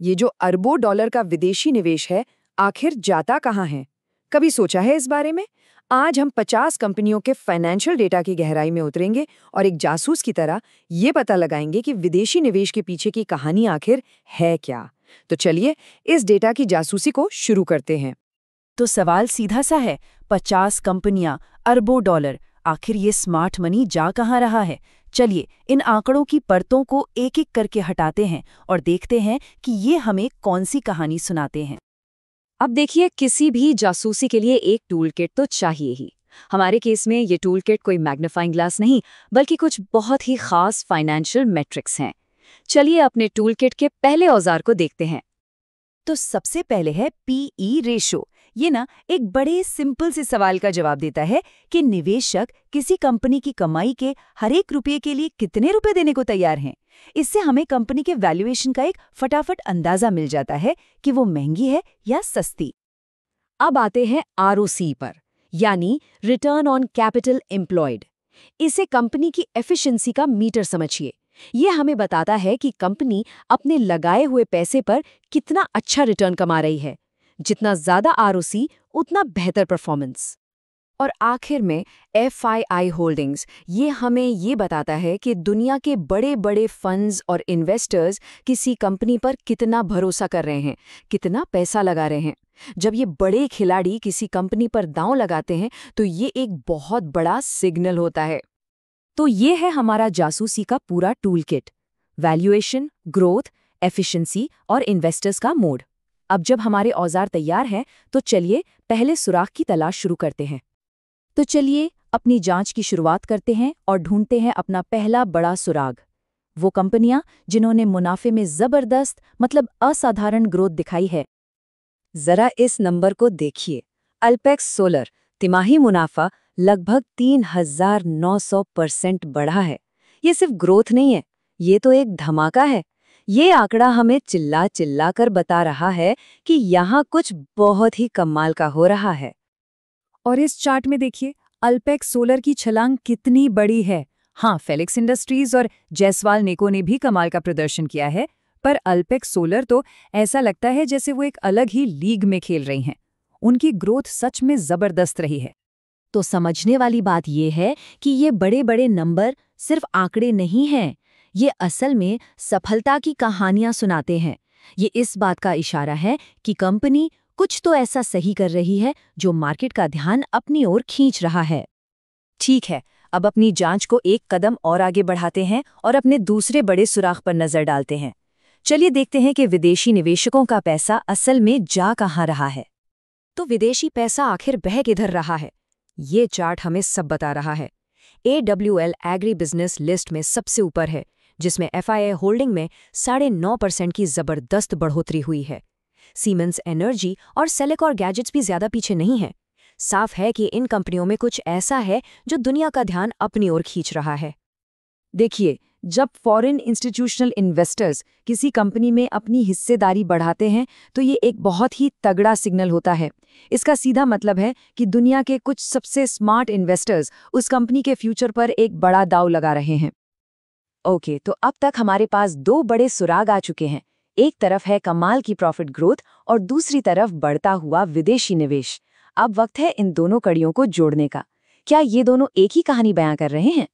ये जो अरबों डॉलर का विदेशी निवेश है, आखिर जाता कहाँ है? कभी सोचा है इस बारे में? आज हम 50 कंपनियों के फाइनेंशियल डेटा की गहराई में उतरेंगे और एक जासूस की तरह ये पता लगाएंगे कि विदेशी निवेश के पीछे की कहानी आखिर है क्या। तो चलिए इस डेटा की जासूसी को शुरू करते हैं। तो सवाल सीधा सा है, 50 कंपनियां, अरबों डॉलर, आखिर ये स्मार्ट मनी जा कहाँ रहा है? चलिए इन आंकड़ों की परतों को एक एक करके हटाते हैं और देखते हैं कि ये हमें कौन सी कहानी सुनाते हैं। अब देखिए, किसी भी जासूसी के लिए एक टूल किट तो चाहिए ही। हमारे केस में ये टूल किट कोई मैग्नीफाइंग ग्लास नहीं, बल्कि कुछ बहुत ही खास फाइनेंशियल मैट्रिक्स हैं। चलिए अपने टूल किट के पहले औजार को देखते हैं। तो सबसे पहले है पीई रेशो। ये ना एक बड़े सिंपल से सवाल का जवाब देता है कि निवेशक किसी कंपनी की कमाई के हर एक रुपये के लिए कितने रुपए देने को तैयार हैं। इससे हमें कंपनी के वैल्यूएशन का एक फटाफट अंदाजा मिल जाता है कि वो महंगी है या सस्ती। अब आते हैं आरओसी पर, यानी रिटर्न ऑन कैपिटल एम्प्लॉयड। इसे कंपनी की एफिशिएंसी का मीटर समझिए। ये हमें बताता है कि कंपनी अपने लगाए हुए पैसे पर कितना अच्छा रिटर्न कमा रही है। जितना ज्यादा आरओसी, उतना बेहतर परफॉर्मेंस। और आखिर में एफआईआई होल्डिंग्स, ये हमें ये बताता है कि दुनिया के बड़े बड़े फंड्स और इन्वेस्टर्स किसी कंपनी पर कितना भरोसा कर रहे हैं, कितना पैसा लगा रहे हैं। जब ये बड़े खिलाड़ी किसी कंपनी पर दांव लगाते हैं तो ये एक बहुत बड़ा सिग्नल होता है। तो ये है हमारा जासूसी का पूरा tool kit: valuation, growth, efficiency और इन्वेस्टर्स का मोड। अब जब हमारे औजार तैयार हैं, तो चलिए पहले सुराग की तलाश शुरू करते हैं। तो चलिए अपनी जांच की शुरुआत करते हैं और ढूंढते हैं अपना पहला बड़ा सुराग। वो कंपनियां जिन्होंने मुनाफे में जबरदस्त, मतलब असाधारण ग्रोथ दिखाई है। जरा इस नंबर को देखिए। अल्पेक्स सोलर तिमाही मुनाफा लगभग 3900% बढ़ा है। ये सिर्फ ग्रोथ नहीं है, ये तो एक धमाका है। ये आंकड़ा हमें चिल्ला चिल्ला कर बता रहा है कि यहाँ कुछ बहुत ही कमाल का हो रहा है। और इस चार्ट में देखिए, अल्पेक्स सोलर की छलांग कितनी बड़ी है। हाँ, फेलिक्स इंडस्ट्रीज और जैसवाल नेको ने भी कमाल का प्रदर्शन किया है, पर अल्पेक्स सोलर तो ऐसा लगता है जैसे वो एक अलग ही लीग में खेल रही हैं। उनकी ग्रोथ सच में जबरदस्त रही है। तो समझने वाली बात यह है कि ये बड़े बड़े नंबर सिर्फ आंकड़े नहीं हैं, ये असल में सफलता की कहानियां सुनाते हैं। ये इस बात का इशारा है कि कंपनी कुछ तो ऐसा सही कर रही है जो मार्केट का ध्यान अपनी ओर खींच रहा है। ठीक है, अब अपनी जांच को एक कदम और आगे बढ़ाते हैं और अपने दूसरे बड़े सुराग पर नजर डालते हैं। चलिए देखते हैं कि विदेशी निवेशकों का पैसा असल में जा कहाँ रहा है। तो विदेशी पैसा आखिर बह किधर रहा है? ये चार्ट हमें सब बता रहा है। AWL एग्री बिजनेस लिस्ट में सबसे ऊपर है, जिसमें FII होल्डिंग में 9.5% की जबरदस्त बढ़ोतरी हुई है। सीमेंस एनर्जी और सेलेकॉर गैजेट्स भी ज्यादा पीछे नहीं है। साफ है कि इन कंपनियों में कुछ ऐसा है जो दुनिया का ध्यान अपनी ओर खींच रहा है। देखिए, जब फॉरेन इंस्टीट्यूशनल इन्वेस्टर्स किसी कंपनी में अपनी हिस्सेदारी बढ़ाते हैं तो ये एक बहुत ही तगड़ा सिग्नल होता है। इसका सीधा मतलब है कि दुनिया के कुछ सबसे स्मार्ट इन्वेस्टर्स उस कंपनी के फ्यूचर पर एक बड़ा दांव लगा रहे हैं। ओके, तो अब तक हमारे पास दो बड़े सुराग आ चुके हैं। एक तरफ है कमाल की प्रॉफिट ग्रोथ और दूसरी तरफ बढ़ता हुआ विदेशी निवेश। अब वक्त है इन दोनों कड़ियों को जोड़ने का। क्या ये दोनों एक ही कहानी बयां कर रहे हैं?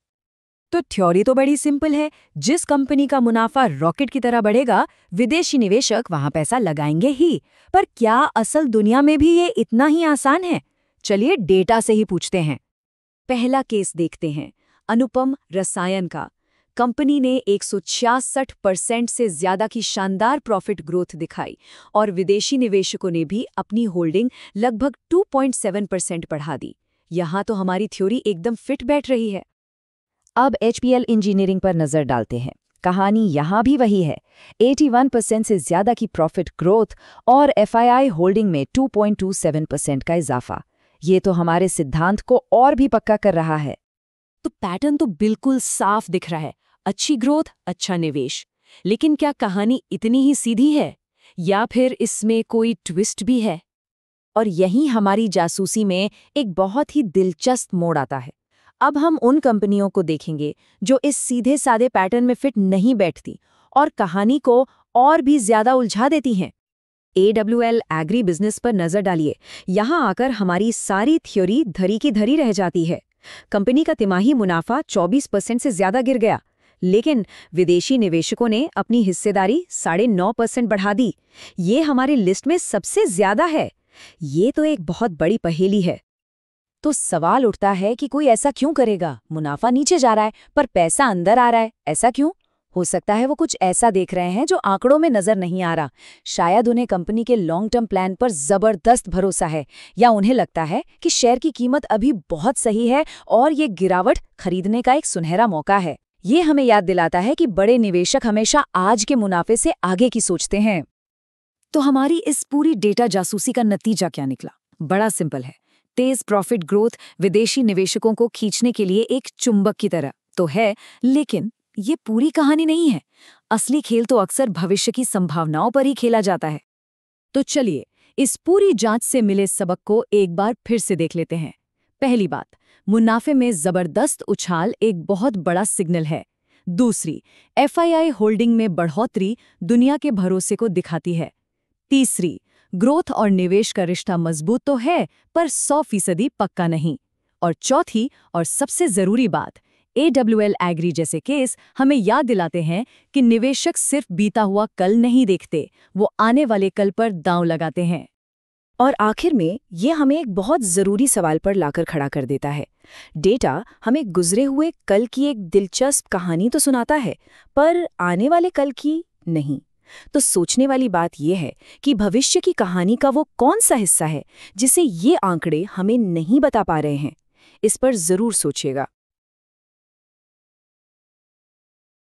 तो थ्योरी तो बड़ी सिंपल है। जिस कंपनी का मुनाफा रॉकेट की तरह बढ़ेगा, विदेशी निवेशक वहां पैसा लगाएंगे ही। पर क्या असल दुनिया में भी ये इतना ही आसान है? चलिए डेटा से ही पूछते हैं। पहला केस देखते हैं, अनुपम रसायन का। कंपनी ने 166% से ज्यादा की शानदार प्रॉफिट ग्रोथ दिखाई और विदेशी निवेशकों ने भी अपनी होल्डिंग लगभग 2.7% बढ़ा दी। यहाँ तो हमारी थ्योरी एकदम फिट बैठ रही है। अब HPL इंजीनियरिंग पर नजर डालते हैं। कहानी यहाँ भी वही है, 81% से ज्यादा की प्रॉफिट ग्रोथ और FII होल्डिंग में 2.27% का इजाफा। ये तो हमारे सिद्धांत को और भी पक्का कर रहा है। तो पैटर्न तो बिल्कुल साफ दिख रहा है, अच्छी ग्रोथ, अच्छा निवेश। लेकिन क्या कहानी इतनी ही सीधी है या फिर इसमें कोई ट्विस्ट भी है? और यही हमारी जासूसी में एक बहुत ही दिलचस्प मोड़ आता है। अब हम उन कंपनियों को देखेंगे जो इस सीधे सादे पैटर्न में फिट नहीं बैठती और कहानी को और भी ज्यादा उलझा देती हैं। AWL एग्री बिजनेस पर नजर डालिए। यहाँ आकर हमारी सारी थ्योरी धरी की धरी रह जाती है। कंपनी का तिमाही मुनाफा 24% से ज्यादा गिर गया, लेकिन विदेशी निवेशकों ने अपनी हिस्सेदारी 9.5% बढ़ा दी। ये हमारी लिस्ट में सबसे ज्यादा है। ये तो एक बहुत बड़ी पहेली है। तो सवाल उठता है कि कोई ऐसा क्यों करेगा? मुनाफा नीचे जा रहा है पर पैसा अंदर आ रहा है, ऐसा क्यों? हो सकता है वो कुछ ऐसा देख रहे हैं जो आंकड़ों में नजर नहीं आ रहा। शायद उन्हें कंपनी के लॉन्ग टर्म प्लान पर जबरदस्त भरोसा है, या उन्हें लगता है कि शेयर की कीमत अभी बहुत सही है और ये गिरावट खरीदने का एक सुनहरा मौका है। ये हमें याद दिलाता है कि बड़े निवेशक हमेशा आज के मुनाफे से आगे की सोचते हैं। तो हमारी इस पूरी डेटा जासूसी का नतीजा क्या निकला? बड़ा सिंपल है। तेज प्रॉफिट ग्रोथ विदेशी निवेशकों को खींचने के लिए एक चुंबक की तरह तो है, लेकिन ये पूरी कहानी नहीं है। असली खेल तो अक्सर भविष्य की संभावनाओं पर ही खेला जाता है। तो चलिए इस पूरी जांच से मिले सबक को एक बार फिर से देख लेते हैं। पहली बात, मुनाफे में जबरदस्त उछाल एक बहुत बड़ा सिग्नल है। दूसरी, FII होल्डिंग में बढ़ोतरी दुनिया के भरोसे को दिखाती है। तीसरी, ग्रोथ और निवेश का रिश्ता मजबूत तो है पर 100% पक्का नहीं। और चौथी और सबसे जरूरी बात, AWL एग्री जैसे केस हमें याद दिलाते हैं कि निवेशक सिर्फ बीता हुआ कल नहीं देखते, वो आने वाले कल पर दांव लगाते हैं। और आखिर में ये हमें एक बहुत ज़रूरी सवाल पर लाकर खड़ा कर देता है। डेटा हमें गुजरे हुए कल की एक दिलचस्प कहानी तो सुनाता है, पर आने वाले कल की नहीं। तो सोचने वाली बात यह है कि भविष्य की कहानी का वो कौन सा हिस्सा है जिसे ये आंकड़े हमें नहीं बता पा रहे हैं। इस पर ज़रूर सोचिएगा।